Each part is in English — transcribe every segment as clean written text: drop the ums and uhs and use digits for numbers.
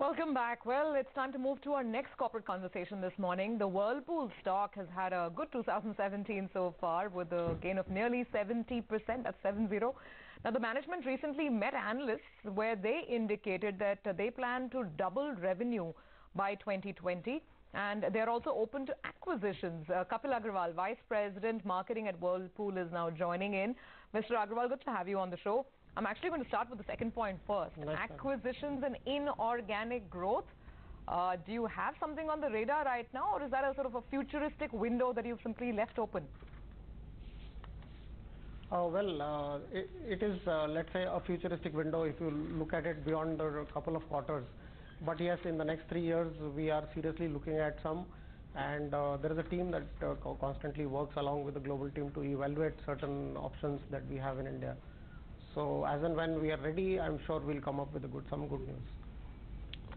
Welcome back. Well, it's time to move to our next corporate conversation this morning. The Whirlpool stock has had a good 2017 so far with a gain of nearly 70%, that's 70. Now, the management recently met analysts where they indicated that they plan to double revenue by 2020 and they're also open to acquisitions. Kapil Agarwal, Vice President Marketing at Whirlpool, is now joining in. Mr. Agarwal, good to have you on the show. I'm actually going to start with the second point first. Nice. Acquisitions and inorganic growth. Do you have something on the radar right now, or is that a sort of a futuristic window that you've simply left open? It is, let's say, a futuristic window if you look at it beyond a couple of quarters. But yes, in the next 3 years, we are seriously looking at some. And there is a team that constantly works along with the global team to evaluate certain options that we have in India. So as and when we are ready, I'm sure we'll come up with some good news.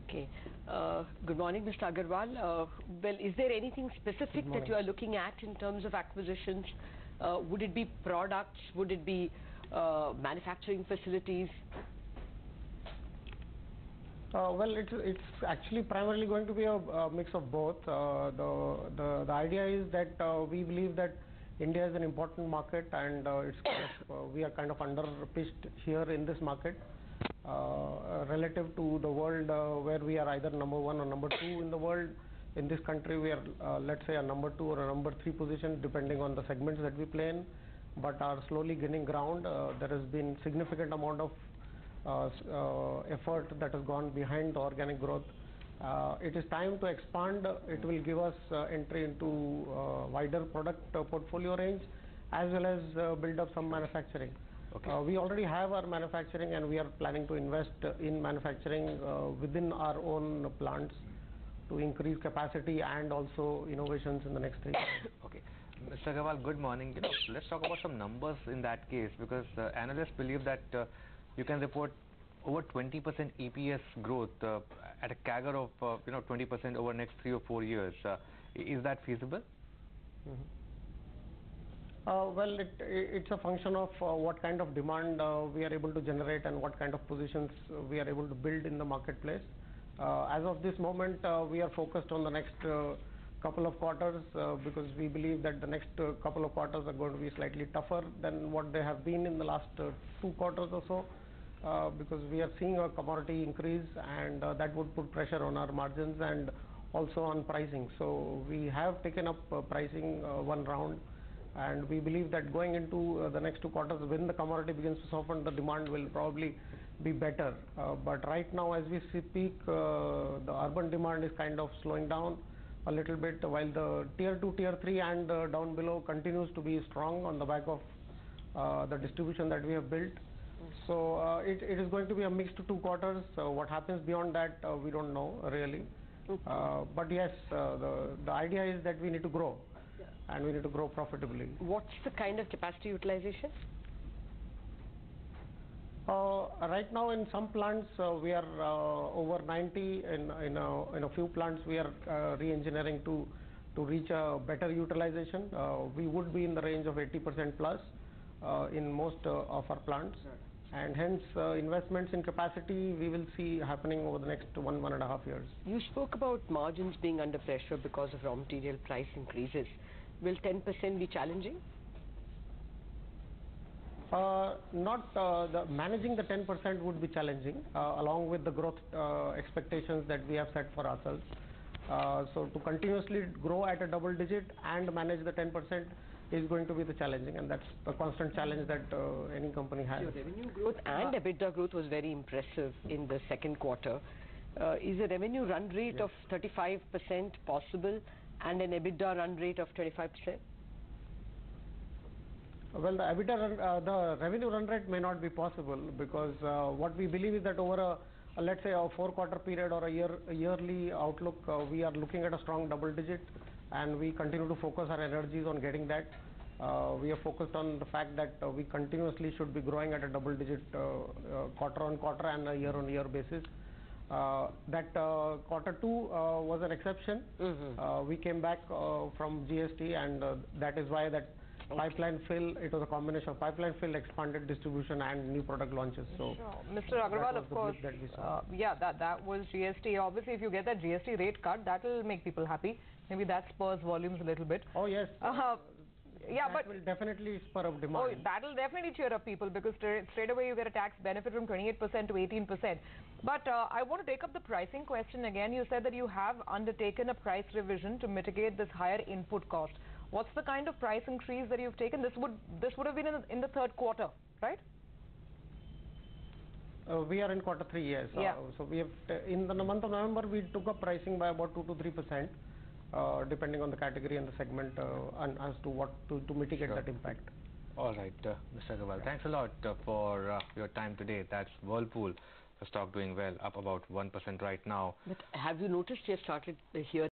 Okay. Good morning, Mr. Agarwal. Well, is there anything specific that you are looking at in terms of acquisitions? Would it be products? Would it be manufacturing facilities? It's actually primarily going to be a mix of both. The idea is that we believe that India is an important market, and we are kind of under-pitched here in this market relative to the world, where we are either number 1 or number 2 in the world. In this country, we are, let's say, a number 2 or a number 3 position, depending on the segments that we play in, but are slowly gaining ground. There has been significant amount of effort that has gone behind the organic growth. It is time to expand. It will give us entry into wider product portfolio range, as well as build up some manufacturing. Okay. We already have our manufacturing, and we are planning to invest in manufacturing within our own plants to increase capacity and also innovations in the next 3 years. Okay. Mr. Agarwal, good morning. Let's talk about some numbers in that case, because analysts believe that you can report over 20% EPS growth at a CAGR of 20% over the next 3 or 4 years. Is that feasible? It's a function of what kind of demand we are able to generate and what kind of positions we are able to build in the marketplace. As of this moment, we are focused on the next couple of quarters because we believe that the next couple of quarters are going to be slightly tougher than what they have been in the last 2 quarters or so. Because we are seeing a commodity increase, and that would put pressure on our margins and also on pricing. So we have taken up pricing one round, and we believe that going into the next 2 quarters, when the commodity begins to soften, the demand will probably be better. But right now, as we speak, the urban demand is kind of slowing down a little bit, while the tier 2, tier 3 and down below continues to be strong on the back of the distribution that we have built. So it is going to be a mixed 2 quarters. What happens beyond that, we don't know really. But yes, the idea is that we need to grow, and we need to grow profitably. What's the kind of capacity utilization? Right now, in some plants, we are over 90. In a few plants, we are re-engineering to reach a better utilization. We would be in the range of 80% plus in most of our plants. And hence, investments in capacity we will see happening over the next 1.5 years. You spoke about margins being under pressure because of raw material price increases. Will 10% be challenging? Managing the 10% would be challenging, along with the growth expectations that we have set for ourselves. So to continuously grow at a double digit and manage the 10% is going to be the challenging, and that's the constant challenge that any company has. Your revenue growth and EBITDA growth was very impressive in the second quarter. Is a revenue run rate of 35% possible and an EBITDA run rate of 25%? Well, the revenue run rate may not be possible because what we believe is that over let's say a 4-quarter period or a yearly outlook, we are looking at a strong double digit, and we continue to focus our energies on getting that. We are focused on the fact that we continuously should be growing at a double digit quarter on quarter and a year on year basis. That quarter 2 was an exception. We came back from GST, and that is why that pipeline fill. It was a combination of pipeline fill, expanded distribution, and new product launches. So, sure. Mr. Agarwal, of course, that we saw. yeah, that was GST. Obviously, if you get that GST rate cut, that will make people happy. Maybe that spurs volumes a little bit. Oh yes. Yeah, that will definitely spur up demand. Oh, that will definitely cheer up people because straight away you get a tax benefit from 28% to 18%. But I want to take up the pricing question again. You said that you have undertaken a price revision to mitigate this higher input cost. What's the kind of price increase that you've taken? This would have been in the third quarter, right? We are in quarter 3, yes. Yeah. So we have in the month of November we took up pricing by about 2 to 3%. Depending on the category and the segment, and as to what to mitigate that impact. All right, Mr. Agarwal, thanks a lot for your time today. That's Whirlpool, the stock doing well, up about 1% right now. But have you noticed they started here?